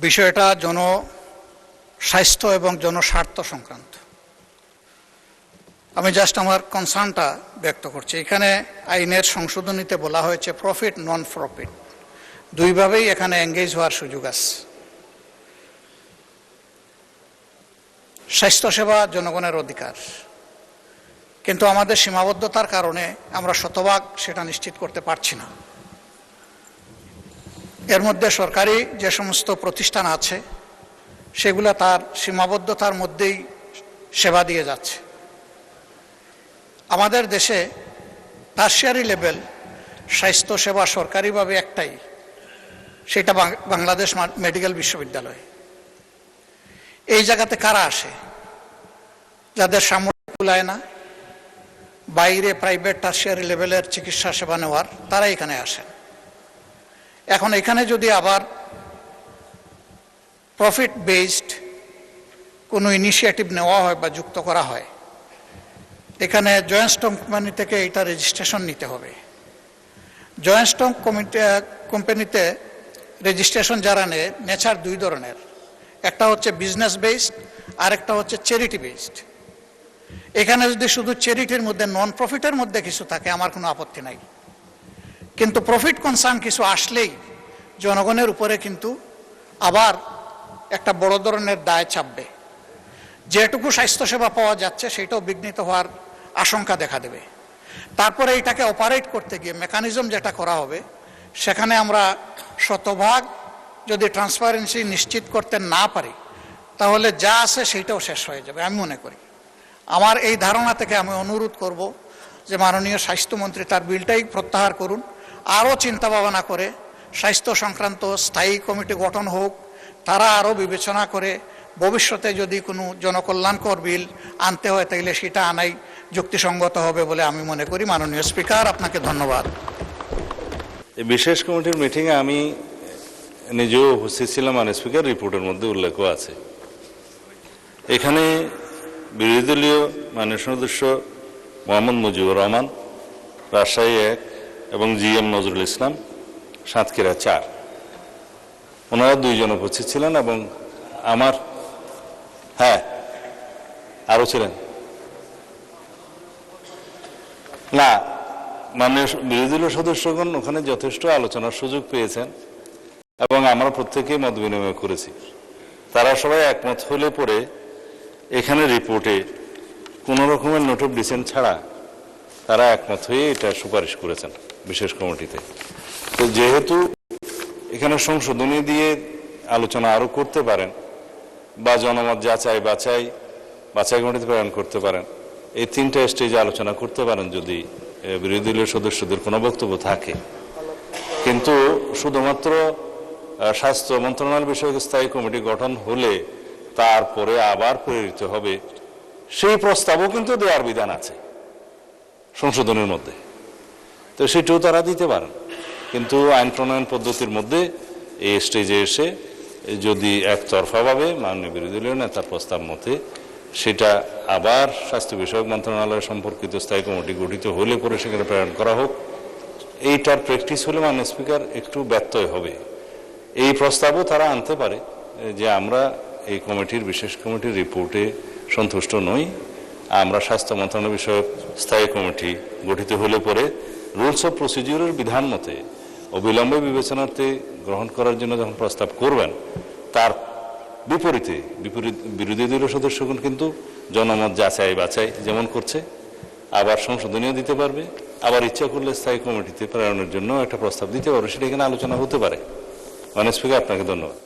বিষয়টা জনস্বাস্থ্য এবং জনস্বার্থ সংক্রান্ত। আমি জাস্ট আমার কনসার্নটা ব্যক্ত করছি। এখানে আইনের সংশোধনীতে বলা হয়েছে প্রফিট নন প্রফিট, দুইভাবেই এখানে এঙ্গেজ হওয়ার সুযোগ আছে। স্বাস্থ্যসেবা জনগণের অধিকার, কিন্তু আমাদের সীমাবদ্ধতার কারণে আমরা শতভাগ সেটা নিশ্চিত করতে পারছি না। এর মধ্যে সরকারি যে সমস্ত প্রতিষ্ঠান আছে সেগুলো তার সীমাবদ্ধতার মধ্যেই সেবা দিয়ে যাচ্ছে। আমাদের দেশে টারশিয়ারি লেভেল স্বাস্থ্যসেবা সরকারিভাবে একটাই, সেটা বাংলাদেশ মেডিকেল বিশ্ববিদ্যালয়। এই জায়গাতে কারা আসে? যাদের সামর্থ্য কুলায় না, বাইরে প্রাইভেট টারশিয়ারি লেভেলের চিকিৎসা সেবা নেওয়ার, তারা এখানে আসেন। এখন এখানে যদি আবার প্রফিট বেসড কোনো ইনিশিয়েটিভ নেওয়া হয় বা যুক্ত করা হয়, এখানে জয়েন্ট স্টক কোম্পানি থেকে এটা রেজিস্ট্রেশন নিতে হবে। জয়েন্ট স্টক কোম্পানিতে রেজিস্ট্রেশন যারা নেয়, নেচার দুই ধরনের, একটা হচ্ছে বিজনেস বেসড আর একটা হচ্ছে চ্যারিটি বেসড। এখানে যদি শুধু চ্যারিটির মধ্যে নন প্রফিটের মধ্যে কিছু থাকে আমার কোনো আপত্তি নাই, কিন্তু প্রফিট কনসার্ন কিছু আসলেই জনগণের উপরে কিন্তু আবার একটা বড় ধরনের দায় চাপবে। যেটুকু স্বাস্থ্যসেবা পাওয়া যাচ্ছে সেটাও বিঘ্নিত হওয়ার আশঙ্কা দেখা দেবে। তারপরে এটাকে অপারেট করতে গিয়ে মেকানিজম যেটা করা হবে, সেখানে আমরা শতভাগ যদি ট্রান্সপারেন্সি নিশ্চিত করতে না পারি, তাহলে যা আছে সেইটাও শেষ হয়ে যাবে আমি মনে করি। আমার এই ধারণা থেকে আমি অনুরোধ করব যে মাননীয় স্বাস্থ্যমন্ত্রী তার বিলটাই প্রত্যাহার করুন, আরও চিন্তা ভাবনা করে স্বাস্থ্য সংক্রান্ত স্থায়ী কমিটি গঠন হোক, তারা আরও বিবেচনা করে ভবিষ্যতে যদি কোনো জনকল্যাণকর বিল আনতে হয় তাইলে সেটা আনাই যুক্তিসঙ্গত হবে বলে আমি মনে করি। মাননীয় স্পিকার, আপনাকে ধন্যবাদ। এই বিশেষ কমিটির মিটিংয়ে আমি নিজেও উপস্থিত ছিলাম, মাননীয় স্পিকার, রিপোর্টের মধ্যে উল্লেখও আছে। এখানে বিরোধী দলীয় মাননীয় সদস্য মোহাম্মদ মুজিবুর রহমান, রাজশাহী 1 এবং GM নজরুল ইসলাম, সাতক্ষীরা 4, ওনারা 2 জন উপস্থিত ছিলেন এবং আমার আরও ছিলেন না। মাননীয় বিরোধী দলীয় সদস্যগণ ওখানে যথেষ্ট আলোচনার সুযোগ পেয়েছেন এবং আমরা প্রত্যেকেই মত বিনিময় করেছি। তারা সবাই একমত হলে পরে এখানে রিপোর্টে কোনো রকমের নোট অফ ডিসেন্ট ছাড়া তারা একমত হয়ে এটা সুপারিশ করেছেন বিশেষ কমিটিতে। তো যেহেতু এখানে সংশোধনী দিয়ে আলোচনা আরও করতে পারেন বা জনমত বাছাই কমিটিতে প্রেরণ করতে পারেন, এই 3টা স্টেজে আলোচনা করতে পারেন যদি বিরোধী দলীয় সদস্যদের কোনো বক্তব্য থাকে। কিন্তু শুধুমাত্র স্বাস্থ্য মন্ত্রণালয় বিষয়ক স্থায়ী কমিটি গঠন হলে তারপরে আবার প্রেরিত হবে, সেই প্রস্তাবও কিন্তু দেওয়ার বিধান আছে সংশোধনের মধ্যে। তো সেটাও তারা দিতে পারেন, কিন্তু আইন প্রণয়ন পদ্ধতির মধ্যে এই স্টেজে এসে যদি একতরফাভাবে মাননীয় বিরোধী দলীয় নেতার প্রস্তাব মতে সেটা আবার স্বাস্থ্য বিষয়ক মন্ত্রণালয় সম্পর্কিত স্থায়ী কমিটি গঠিত হলে পরে সেখানে প্রেরণ করা হোক, এইটার প্র্যাকটিস হলে মাননীয় স্পিকার একটু ব্যত্যয় হবে। এই প্রস্তাবও তারা আনতে পারে যে আমরা এই কমিটির বিশেষ কমিটির রিপোর্টে সন্তুষ্ট নই, আমরা স্বাস্থ্য মন্ত্রণালয় বিষয়ক স্থায়ী কমিটি গঠিত হলে পরে রুলস অফ প্রসিডিউরের বিধান মতে অবিলম্বে বিবেচনাতে গ্রহণ করার জন্য যখন প্রস্তাব করবেন, তার বিপরীতে বিরোধী দলীয় সদস্যগণ কিন্তু জনমত বাছাই যেমন করছে, আবার সংশোধনীয় দিতে পারবে, আবার ইচ্ছা করলে স্থায়ী কমিটিতে প্রেরণের জন্য একটা প্রস্তাব দিতে পারবে, সেটা এখানে আলোচনা হতে পারে। মাননীয় স্পিকার, আপনাকে ধন্যবাদ।